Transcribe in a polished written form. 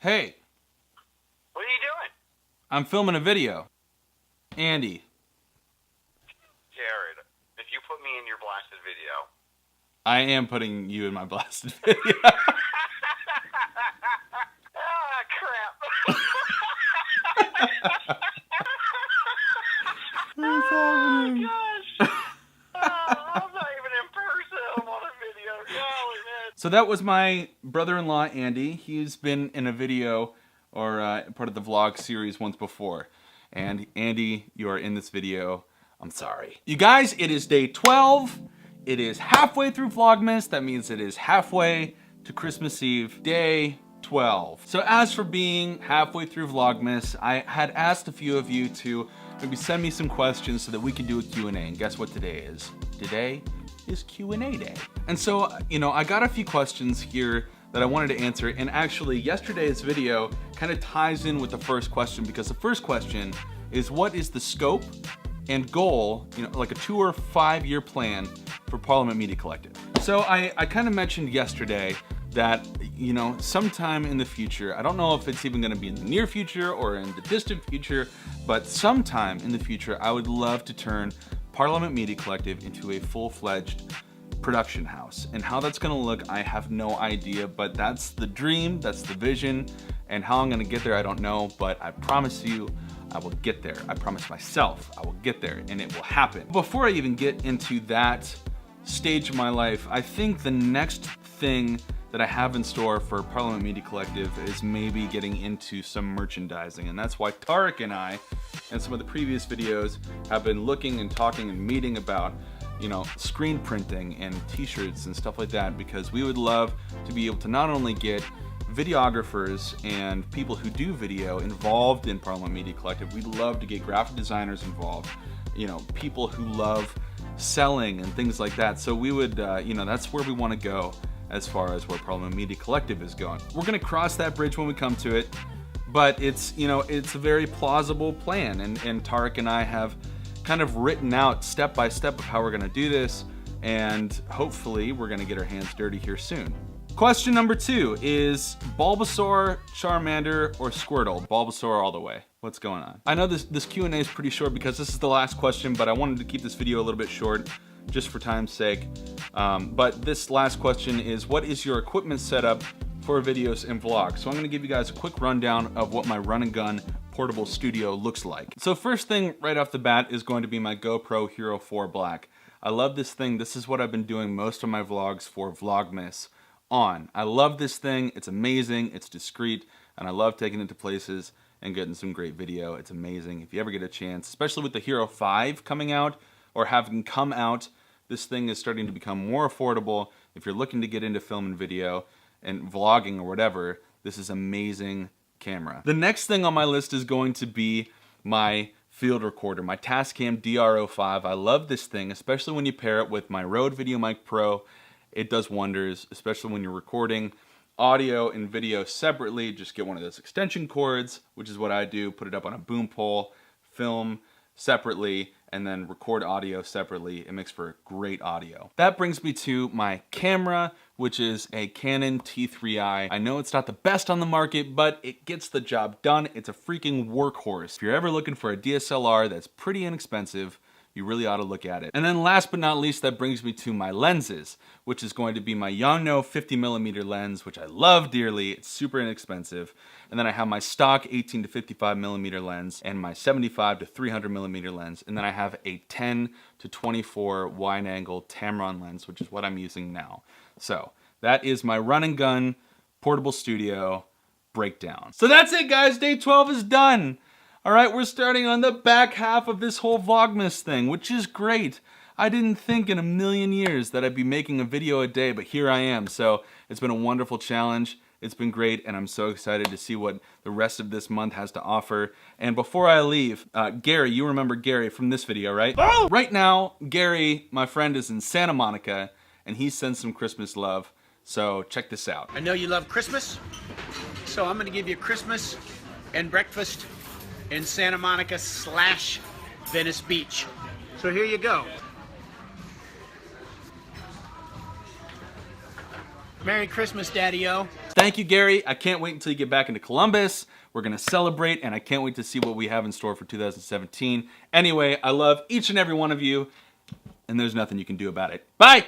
Hey. What are you doing? I'm filming a video. Andy. Jared, if you put me in your blasted video. I am putting you in my blasted video. Ah, crap. What's happening? Gosh. I'm not even in person. I'm on a video. Golly, man. So that was my brother-in-law, Andy. He's been in a video or part of the vlog series once before. And Andy, you are in this video. I'm sorry. You guys, it is day 12. It is halfway through Vlogmas. That means it is halfway to Christmas Eve, day 12. So as for being halfway through Vlogmas, I had asked a few of you to maybe send me some questions so that we can do a Q&A. And guess what today is? Today is Q&A day. And so, I got a few questions here that I wanted to answer. And actually, yesterday's video kind of ties in with the first question, because the first question is, what is the scope and goal, like a 2 or 5 year plan for Parliament Media Collective? So I kind of mentioned yesterday that, sometime in the future, I don't know if it's even going to be in the near future or in the distant future, but sometime in the future, I would love to turn Parliament Media Collective into a full-fledged production house. And how that's going to look, I have no idea, but that's the dream, that's the vision, and how I'm going to get there, I don't know, but I promise you, I will get there. I promise myself I will get there, and it will happen. Before I even get into that stage of my life, I think the next thing that I have in store for Parliament Media Collective is maybe getting into some merchandising. And that's why Tarek and I, in some of the previous videos, have been looking and talking and meeting about, screen printing and t-shirts and stuff like that, because we would love to be able to not only get videographers and people who do video involved in Parliament Media Collective, we'd love to get graphic designers involved, people who love selling and things like that. So we would, that's where we want to go as far as where Parliament Media Collective is going. We're going to cross that bridge when we come to it, but it's, it's a very plausible plan, and Tarek and I have kind of written out step by step of how we're going to do this, and hopefully we're going to get our hands dirty here soon. Question number 2 is Bulbasaur, Charmander, or Squirtle? Bulbasaur all the way. What's going on? I know this Q&A is pretty short because this is the last question, but I wanted to keep this video a little bit short just for time's sake. But this last question is, what is your equipment setup for videos and vlogs? So I'm gonna give you guys a quick rundown of what my run and gun portable studio looks like. So first thing right off the bat is going to be my GoPro Hero 4 Black. I love this thing. This is what I've been doing most of my vlogs for Vlogmas on. I love this thing. It's amazing, it's discreet, and I love taking it to places and getting some great video. It's amazing. If you ever get a chance, especially with the Hero 5 coming out or having come out, this thing is starting to become more affordable. If you're looking to get into film and video and vlogging or whatever, this is amazing camera. The next thing on my list is going to be my field recorder, my Tascam DR05. I love this thing, especially when you pair it with my Rode VideoMic Pro. It does wonders, especially when you're recording audio and video separately. Just get one of those extension cords, which is what I do, put it up on a boom pole, film separately, and then record audio separately. It makes for great audio. That brings me to my camera, which is a Canon T3i. I know it's not the best on the market, but it gets the job done. It's a freaking workhorse. If you're ever looking for a DSLR that's pretty inexpensive, you really ought to look at it. And then last but not least, that brings me to my lenses, which is going to be my Yongnuo 50mm lens, which I love dearly. It's super inexpensive. And then I have my stock 18 to 55mm lens and my 75 to 300mm lens. And then I have a 10 to 24 wide angle Tamron lens, which is what I'm using now. So that is my run and gun portable studio breakdown. So that's it, guys. Day 12 is done. All right, we're starting on the back half of this whole Vlogmas thing, which is great. I didn't think in a million years that I'd be making a video a day, but here I am. So it's been a wonderful challenge. It's been great, and I'm so excited to see what the rest of this month has to offer. And before I leave, Gary, you remember Gary from this video, right? Oh! Right now, Gary, my friend, is in Santa Monica, and he sends some Christmas love. So check this out. I know you love Christmas, so I'm gonna give you Christmas and breakfast in Santa Monica / Venice Beach. So here you go. Merry Christmas, Daddy-O. thank you, Gary. I can't wait until you get back into Columbus. We're going to celebrate, and I can't wait to see what we have in store for 2017. Anyway, I love each and every one of you, and there's nothing you can do about it. Bye!